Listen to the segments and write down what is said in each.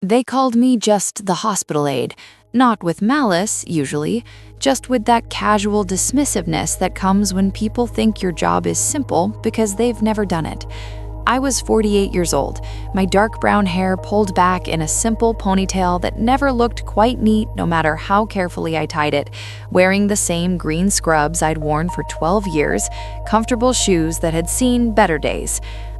They called me just the hospital aide, not with malice, usually, just with that casual dismissiveness that comes when people think your job is simple because they've never done it. I was 48 years old, my dark brown hair pulled back in a simple ponytail that never looked quite neat no matter how carefully I tied it, wearing the same green scrubs I'd worn for 12 years, comfortable shoes that had seen better days.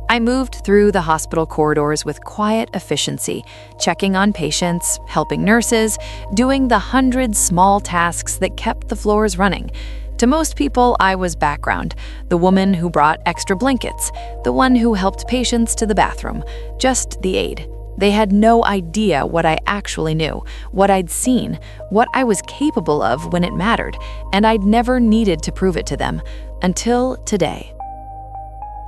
I moved through the hospital corridors with quiet efficiency, checking on patients, helping nurses, doing the 100 small tasks that kept the floors running. To most people, I was background, the woman who brought extra blankets, the one who helped patients to the bathroom, just the aide. They had no idea what I actually knew, what I'd seen, what I was capable of when it mattered, and I'd never needed to prove it to them, until today.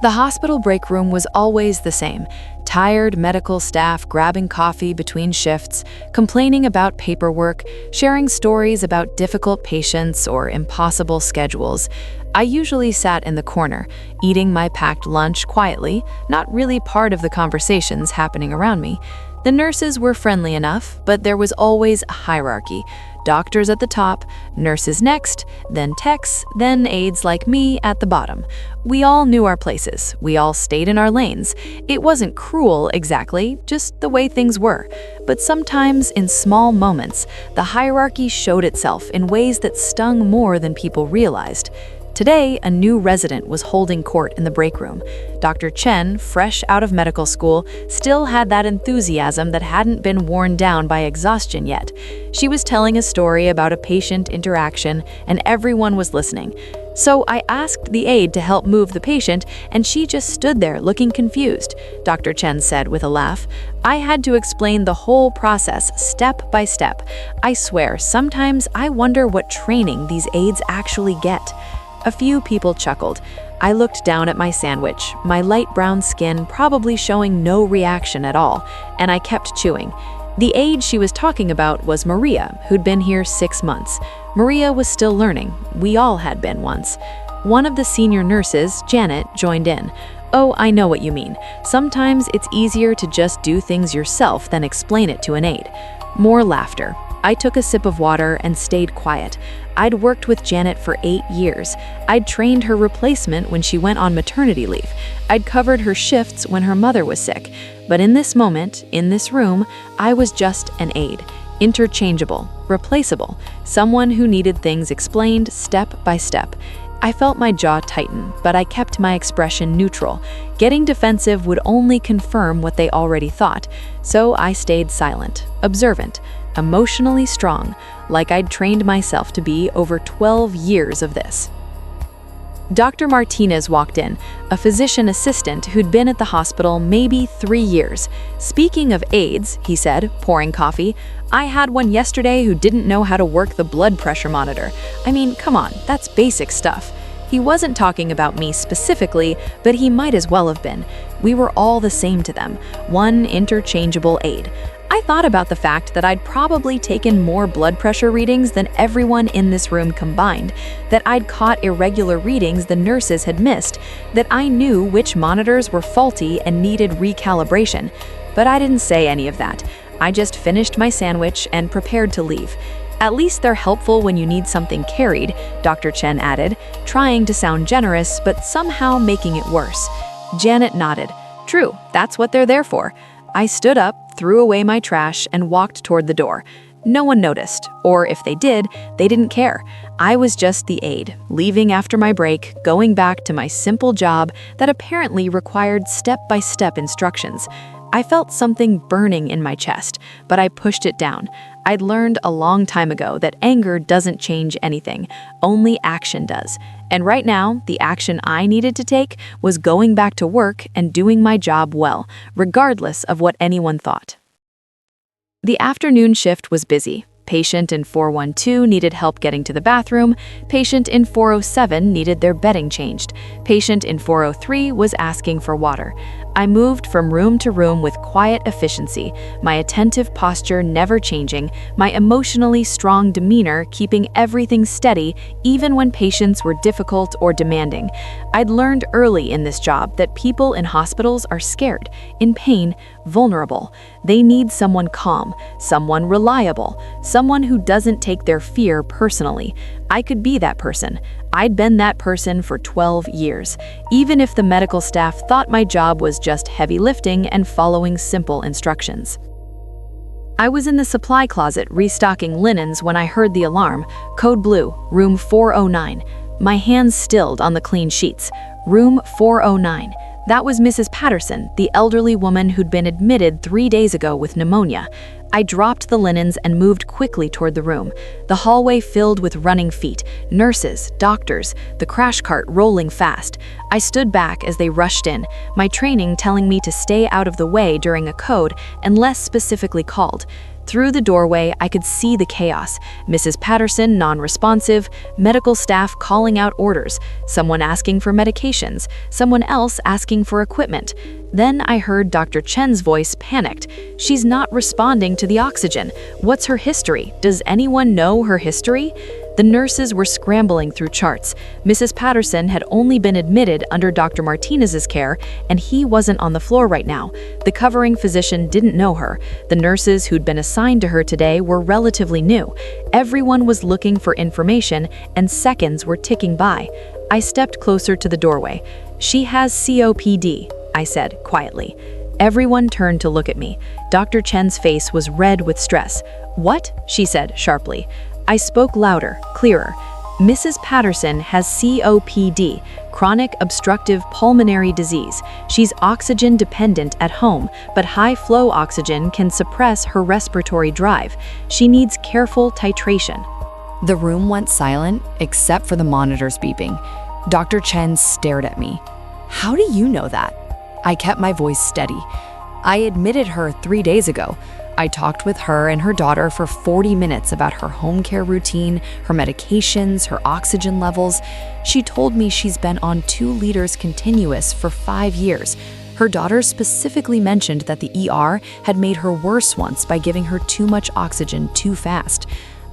The hospital break room was always the same. Tired medical staff grabbing coffee between shifts, complaining about paperwork, sharing stories about difficult patients or impossible schedules. I usually sat in the corner, eating my packed lunch quietly, not really part of the conversations happening around me. The nurses were friendly enough, but there was always a hierarchy. Doctors at the top, nurses next, then techs, then aides like me at the bottom. We all knew our places. We all stayed in our lanes. It wasn't cruel exactly, just the way things were. But sometimes, in small moments, the hierarchy showed itself in ways that stung more than people realized. Today, a new resident was holding court in the break room. Dr. Chen, fresh out of medical school, still had that enthusiasm that hadn't been worn down by exhaustion yet. She was telling a story about a patient interaction, and everyone was listening. So I asked the aide to help move the patient, and she just stood there looking confused, Dr. Chen said with a laugh. I had to explain the whole process step by step. I swear, sometimes I wonder what training these aides actually get. A few people chuckled. I looked down at my sandwich, my light brown skin probably showing no reaction at all, and I kept chewing. The aide she was talking about was Maria, who'd been here 6 months. Maria was still learning. We all had been once. One of the senior nurses, Janet, joined in. Oh, I know what you mean. Sometimes it's easier to just do things yourself than explain it to an aide. More laughter. I took a sip of water and stayed quiet. I'd worked with Janet for 8 years. I'd trained her replacement when she went on maternity leave. I'd covered her shifts when her mother was sick. But in this moment, in this room, I was just an aide. Interchangeable, replaceable, someone who needed things explained step by step. I felt my jaw tighten, but I kept my expression neutral. Getting defensive would only confirm what they already thought. So I stayed silent, observant, emotionally strong, like I'd trained myself to be over 12 years of this. Dr. Martinez walked in, a physician assistant who'd been at the hospital maybe 3 years. Speaking of aides, he said, pouring coffee, I had one yesterday who didn't know how to work the blood pressure monitor. I mean, come on, that's basic stuff. He wasn't talking about me specifically, but he might as well have been. We were all the same to them, one interchangeable aide. I thought about the fact that I'd probably taken more blood pressure readings than everyone in this room combined, that I'd caught irregular readings the nurses had missed, that I knew which monitors were faulty and needed recalibration. But I didn't say any of that. I just finished my sandwich and prepared to leave. At least they're helpful when you need something carried, Dr. Chen added, trying to sound generous but somehow making it worse. Janet nodded. True, that's what they're there for. I stood up, threw away my trash, and walked toward the door. No one noticed, or if they did, they didn't care. I was just the aide, leaving after my break, going back to my simple job that apparently required step-by-step instructions. I felt something burning in my chest, but I pushed it down. I'd learned a long time ago that anger doesn't change anything, only action does. And right now, the action I needed to take was going back to work and doing my job well, regardless of what anyone thought. The afternoon shift was busy. Patient in 412 needed help getting to the bathroom. Patient in 407 needed their bedding changed. Patient in 403 was asking for water. I moved from room to room with quiet efficiency, my attentive posture never changing, my emotionally strong demeanor keeping everything steady even when patients were difficult or demanding. I'd learned early in this job that people in hospitals are scared, in pain, vulnerable. They need someone calm, someone reliable, someone who doesn't take their fear personally. I could be that person. I'd been that person for 12 years, even if the medical staff thought my job was just heavy lifting and following simple instructions. I was in the supply closet restocking linens when I heard the alarm, code blue, room 409. My hands stilled on the clean sheets. Room 409. That was Mrs. Patterson, the elderly woman who'd been admitted 3 days ago with pneumonia. I dropped the linens and moved quickly toward the room. The hallway filled with running feet, nurses, doctors, the crash cart rolling fast. I stood back as they rushed in, my training telling me to stay out of the way during a code unless specifically called. Through the doorway, I could see the chaos. Mrs. Patterson non-responsive, medical staff calling out orders, someone asking for medications, someone else asking for equipment. Then I heard Dr. Chen's voice panicked. She's not responding to the oxygen. What's her history? Does anyone know her history? The nurses were scrambling through charts. Mrs. Patterson had only been admitted under Dr. Martinez's care, and he wasn't on the floor right now. The covering physician didn't know her. The nurses who'd been assigned to her today were relatively new. Everyone was looking for information, and seconds were ticking by. I stepped closer to the doorway. "She has COPD," I said quietly. Everyone turned to look at me. Dr. Chen's face was red with stress. "What?" she said sharply. I spoke louder, clearer. "Mrs. Patterson has COPD, chronic obstructive pulmonary disease. She's oxygen dependent at home, but high-flow oxygen can suppress her respiratory drive. She needs careful titration." The room went silent, except for the monitors beeping. Dr. Chen stared at me. "How do you know that?" I kept my voice steady. "I admitted her 3 days ago. I talked with her and her daughter for 40 minutes about her home care routine, her medications, her oxygen levels. She told me she's been on 2 liters continuous for 5 years. Her daughter specifically mentioned that the ER had made her worse once by giving her too much oxygen too fast.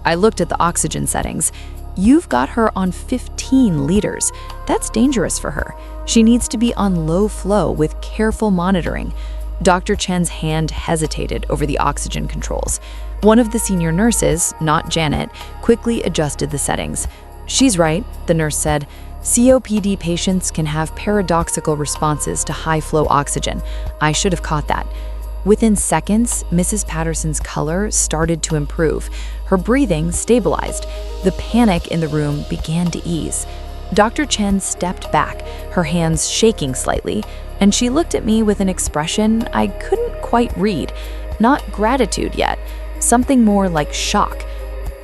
I looked at the oxygen settings. You've got her on 15 liters. That's dangerous for her. She needs to be on low flow with careful monitoring." Dr. Chen's hand hesitated over the oxygen controls. One of the senior nurses, not Janet, quickly adjusted the settings. "She's right," the nurse said. "COPD patients can have paradoxical responses to high-flow oxygen. I should have caught that." Within seconds, Mrs. Patterson's color started to improve. Her breathing stabilized. The panic in the room began to ease. Dr. Chen stepped back, her hands shaking slightly, and she looked at me with an expression I couldn't quite read. Not gratitude yet, something more like shock.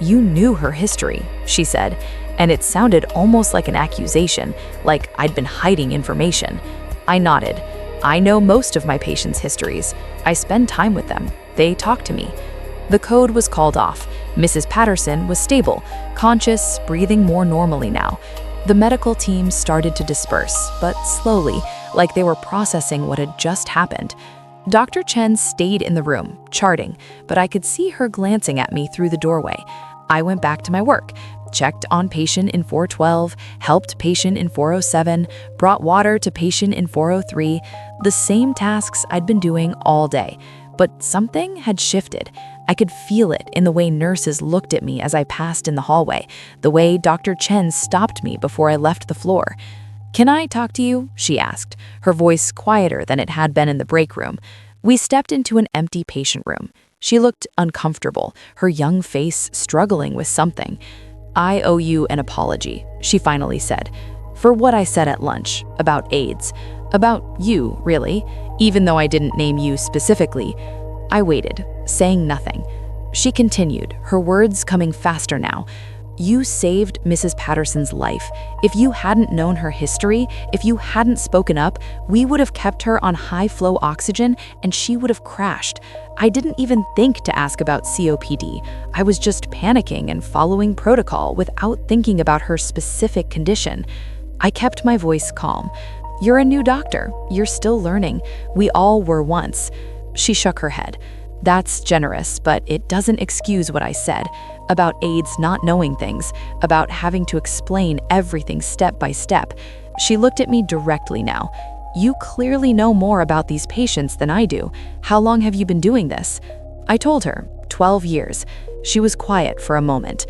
"You knew her history," she said, and it sounded almost like an accusation, like I'd been hiding information. I nodded. "I know most of my patients' histories. I spend time with them. They talk to me." The code was called off. Mrs. Patterson was stable, conscious, breathing more normally now. The medical team started to disperse, but slowly, like they were processing what had just happened. Dr. Chen stayed in the room, charting, but I could see her glancing at me through the doorway. I went back to my work, checked on patient in 412, helped patient in 407, brought water to patient in 403, the same tasks I'd been doing all day. But something had shifted. I could feel it in the way nurses looked at me as I passed in the hallway, the way Dr. Chen stopped me before I left the floor. "Can I talk to you?" she asked, her voice quieter than it had been in the break room. We stepped into an empty patient room. She looked uncomfortable, her young face struggling with something. "I owe you an apology," she finally said, "for what I said at lunch about AIDS. About you, really, even though I didn't name you specifically." I waited, saying nothing. She continued, her words coming faster now. "You saved Mrs. Patterson's life. If you hadn't known her history, if you hadn't spoken up, we would have kept her on high-flow oxygen and she would have crashed. I didn't even think to ask about COPD. I was just panicking and following protocol without thinking about her specific condition." I kept my voice calm. You're a new doctor. You're still learning. We all were once." She shook her head. "That's generous, but it doesn't excuse what I said about aides not knowing things, about having to explain everything step by step." She looked at me directly now. "You clearly know more about these patients than I do. How long have you been doing this?" I told her, 12 years. She was quiet for a moment.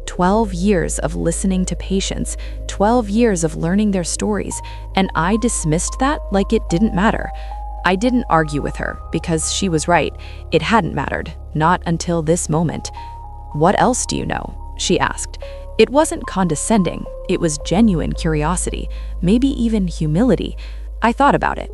12 years of listening to patients, 12 years of learning their stories, and I dismissed that like it didn't matter. I didn't argue with her because she was right. It hadn't mattered, not until this moment. "What else do you know?" she asked. It wasn't condescending, it was genuine curiosity, maybe even humility. I thought about it.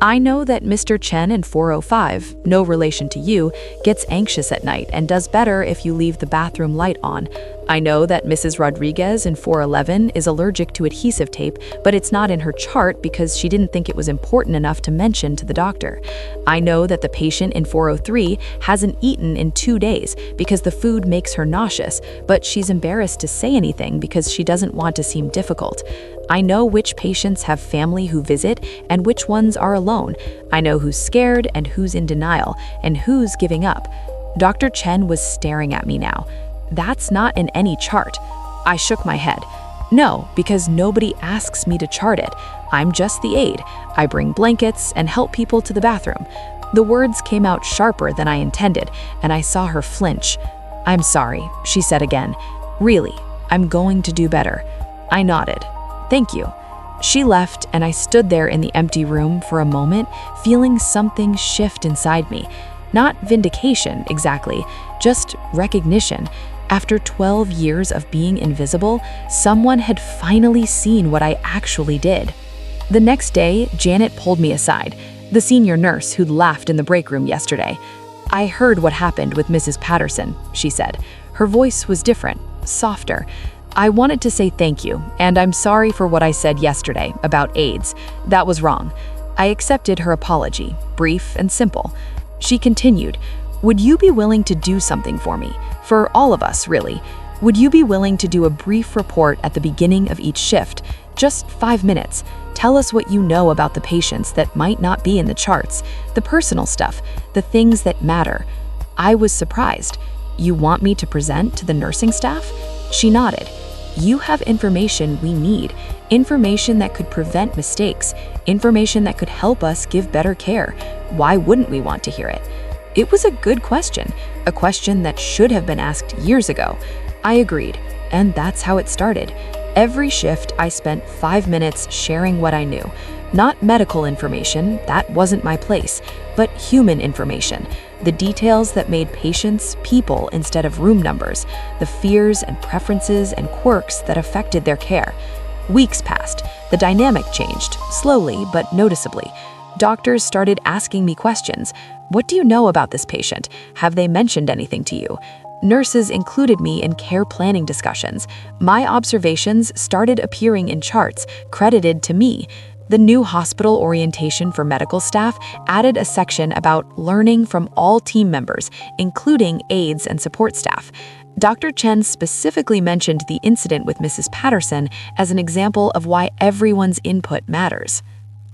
"I know that Mr. Chen in 405, no relation to you, gets anxious at night and does better if you leave the bathroom light on. I know that Mrs. Rodriguez in 411 is allergic to adhesive tape, but it's not in her chart because she didn't think it was important enough to mention to the doctor. I know that the patient in 403 hasn't eaten in 2 days because the food makes her nauseous, but she's embarrassed to say anything because she doesn't want to seem difficult. I know which patients have family who visit and which ones are alone. I know who's scared and who's in denial and who's giving up." Dr. Chen was staring at me now. "That's not in any chart." I shook my head. "No, because nobody asks me to chart it. I'm just the aide. I bring blankets and help people to the bathroom." The words came out sharper than I intended, and I saw her flinch. "I'm sorry," she said again. "Really, I'm going to do better." I nodded. "Thank you." She left, and I stood there in the empty room for a moment, feeling something shift inside me. Not vindication, exactly, just recognition. After 12 years of being invisible, someone had finally seen what I actually did. The next day, Janet pulled me aside, the senior nurse who'd laughed in the break room yesterday. "I heard what happened with Mrs. Patterson," she said. Her voice was different, softer. "I wanted to say thank you, and I'm sorry for what I said yesterday about aides. That was wrong." I accepted her apology, brief and simple. She continued, "Would you be willing to do something for me? For all of us, really. Would you be willing to do a brief report at the beginning of each shift? Just 5 minutes. Tell us what you know about the patients that might not be in the charts, the personal stuff, the things that matter." I was surprised. "You want me to present to the nursing staff?" She nodded. "You have information we need, information that could prevent mistakes, information that could help us give better care. Why wouldn't we want to hear it?" It was a good question, a question that should have been asked years ago. I agreed, and that's how it started. Every shift, I spent 5 minutes sharing what I knew. Not medical information, that wasn't my place, but human information. The details that made patients people instead of room numbers, the fears and preferences and quirks that affected their care. Weeks passed. The dynamic changed, slowly but noticeably. Doctors started asking me questions. "What do you know about this patient? Have they mentioned anything to you?" Nurses included me in care planning discussions. My observations started appearing in charts, credited to me. The new hospital orientation for medical staff added a section about learning from all team members, including aides and support staff. Dr. Chen specifically mentioned the incident with Mrs. Patterson as an example of why everyone's input matters.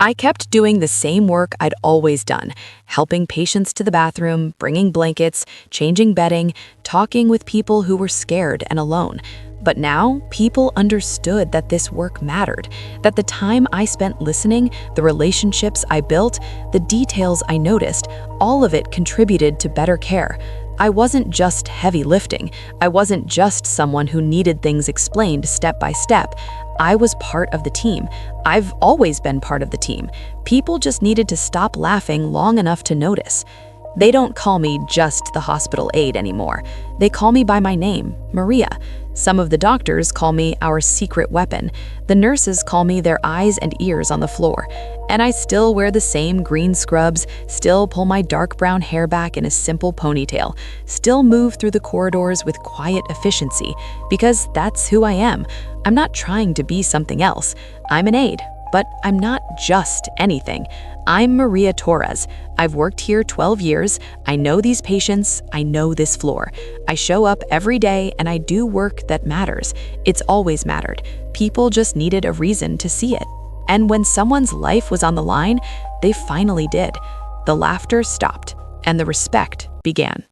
I kept doing the same work I'd always done, helping patients to the bathroom, bringing blankets, changing bedding, talking with people who were scared and alone. But now, people understood that this work mattered, that the time I spent listening, the relationships I built, the details I noticed, all of it contributed to better care. I wasn't just heavy lifting. I wasn't just someone who needed things explained step by step. I was part of the team. I've always been part of the team. People just needed to stop laughing long enough to notice. They don't call me just the hospital aide anymore. They call me by my name, Maria. Some of the doctors call me our secret weapon. The nurses call me their eyes and ears on the floor. And I still wear the same green scrubs, still pull my dark brown hair back in a simple ponytail, still move through the corridors with quiet efficiency, because that's who I am. I'm not trying to be something else. I'm an aide, but I'm not just anything. I'm Maria Torres. I've worked here 12 years. I know these patients. I know this floor. I show up every day and I do work that matters. It's always mattered. People just needed a reason to see it. And when someone's life was on the line, they finally did. The laughter stopped, and the respect began.